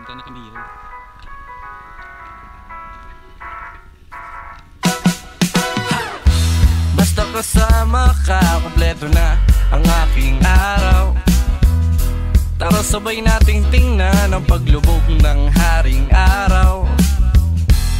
Puta na kami yun. Basta kasama ka, kompleto na ang aking araw. Tara sabay nating tingnan ang paglubog ng haring araw.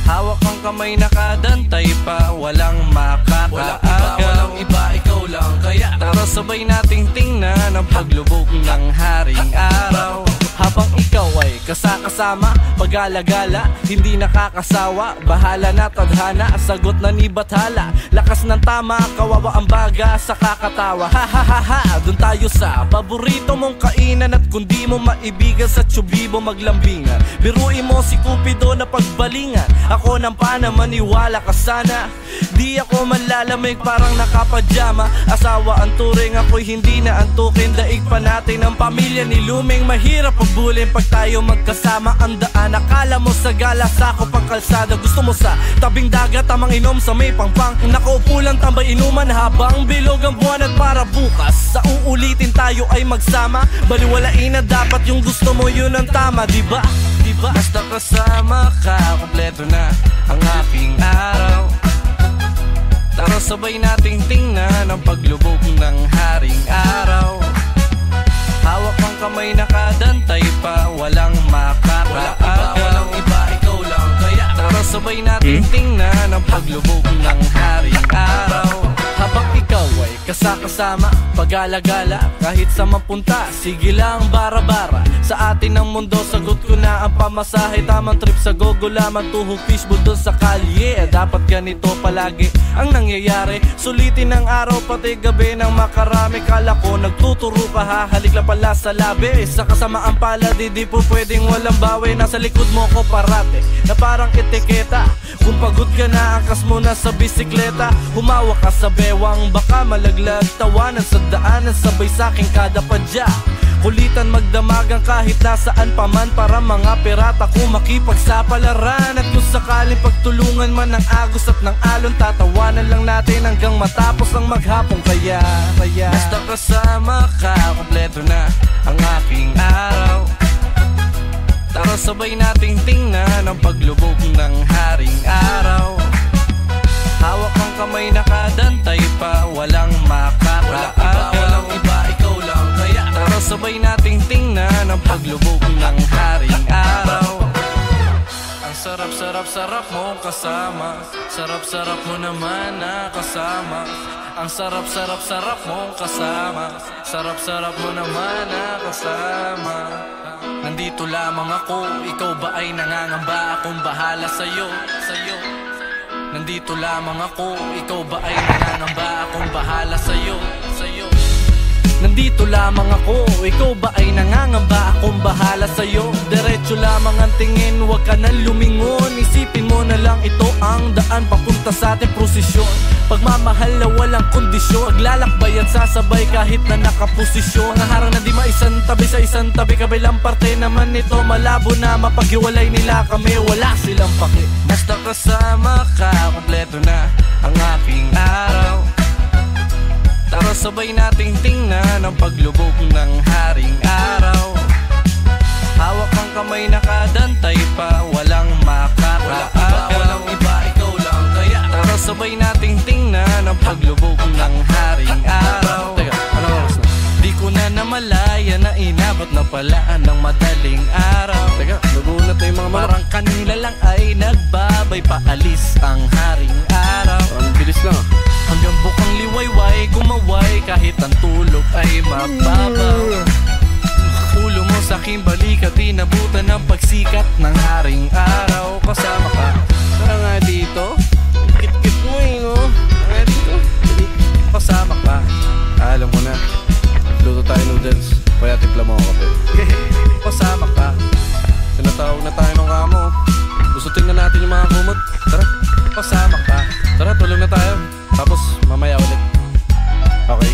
Hawak ang kamay, nakadantay pa, walang makakaagaw. Walang iba, ikaw lang kaya tara sabay nating tingnan ang paglubog ng haring araw. Habang ikaw ay kasakasama, pag-alagala, hindi nakakasawa. Bahala na tadhana, sagot na ni Bathala. Lakas ng tama, kawawa ang baga sa kakatawa. Ha ha ha ha, dun tayo sa paborito mong kainan. At kung di mo maibigan sa tsubibo maglambingan, biruin mo si Cupido na pagbalingan. Ako nang pana, maniwala ka sana. Di ako manlalamig, parang nakapajama. Asawa ang turing, ako'y hindi na antukin. Daig pa natin ang pamilya ni Luming. Mahirap pagbulin pag tayo magkasama. Ang daan, akala mo sa gala, sako pang kalsada. Gusto mo sa tabing dagat, tamang inom sa may pangpang. Nakaupo lang tambay inuman habang bilog ang buwan. At para bukas, sa uulitin tayo ay magsama. Baliwalain na dapat yung gusto mo, yun ang tama, diba? Diba? Basta kasama ka, kompleto na ang aking araw. Tara sabay nating tingnan ang paglubog ng haring araw. Hawak ang kamay, nakadantay pa, walang makakaagaw. Walang iba, ikaw lang kaya tara sabay nating tingnan ang paglubog ng haring araw. Habang ikaw ay kasakasama, pag-alagala, kahit sa mapunta, sige lang bara-bara. Sa atin ang mundo, sagot ko na ang pamasahe. Tamang trip sa gogo lamang, tuhog fishbowl doon sa kalye. Dapat ganito palagi ang nangyayari. Sulitin ang araw, pati gabi ng makarami. Kala ko nagtuturo ka, hahalik lang pala sa labi. Sa kasamaan pala, di po pwedeng walang bawi. Nasa likod mo ko parate, na parang etiketa. Kung pagod ka na, angkas mo na sa bisikleta. Humawak ka sa bewang, baka malaglag. Tawanan sa daanan, sabay sa'king kada padya. Kulitan magdamagan kahit nasaan pa man, para mga pirata kung makipagsapalaran. At kung sakaling pagtulungan man ng agos at ng alon, tatawanan lang natin hanggang matapos ang maghapong. Kaya basta kasama ka, kompleto na ang aking araw. Tara sabay nating tingnan ang paglubog ng haring araw. Hawak ang kamay, nakadantay pa, walang makakaagaw. Walang iba, ikaw lang kaya tara sabay nating tingnan ang paglubog ng haring araw. Ang sarap-sarap-sarap mo kasama, sarap-sarap mo naman nakasama. Ang sarap-sarap-sarap mo kasama, sarap-sarap mo naman nakasama. Nandito lamang ako, ikaw ba ay nangangamba? Akong bahala sa'yo, sa'yo. Nandito lamang ako, ikaw ba ay nangangamba? Akong bahala sa'yo, sa'yo. Nandito lamang ako, ikaw ba ay nangangamba? Akong bahala sa'yo. Diretso lamang ang tingin, huwag ka nang lumingon. Isipin mo na lang ito ang daan papunta sa ating prosesyon. Pagmamahal na walang kondisyon, maglalakbay at sasabay kahit na nakaposisyon. Mga harang na di maisang tabi sa isang tabi, kabilang parte naman nito malabo na mapaghiwalay nila kami, wala silang paki. Basta kasama ka, kompleto na ang aking araw. Tara sabay nating tingnan ang paglubog ng haring araw. Hawak ang kamay, nakadantay pa, walang makakaagaw. Walang iba, ikaw lang kaya tara sabay nating tingnan ang paglubog ng haring araw. Teka, anong oras na? Di ko na namalaya na inabot na pala ng madaling araw. Teka, nagulat na yung mga parang kanila lang ay nagbabay, paalis ang haring araw. Ang bilis lang. Hanggang bukang liwayway, gumaway kahit ang tulog ay mababaw. Ulo mo sa aking balikat, inabutan ng pagsikat ng haring araw. Kasama ka, Tara nga dito. Kit-kit mo eh, no? Tara nga dito. kasama ka. Alam mo na. Luto tayo noodles. Kaya timpla mo ako kape. Kasama ka. Tinatawag na tayo ng kamo. Gusto tingnan natin yung mga kumot. Tara. Kasama ka. Tara, tulog na tayo. Tapos mamaya ulit. Okay?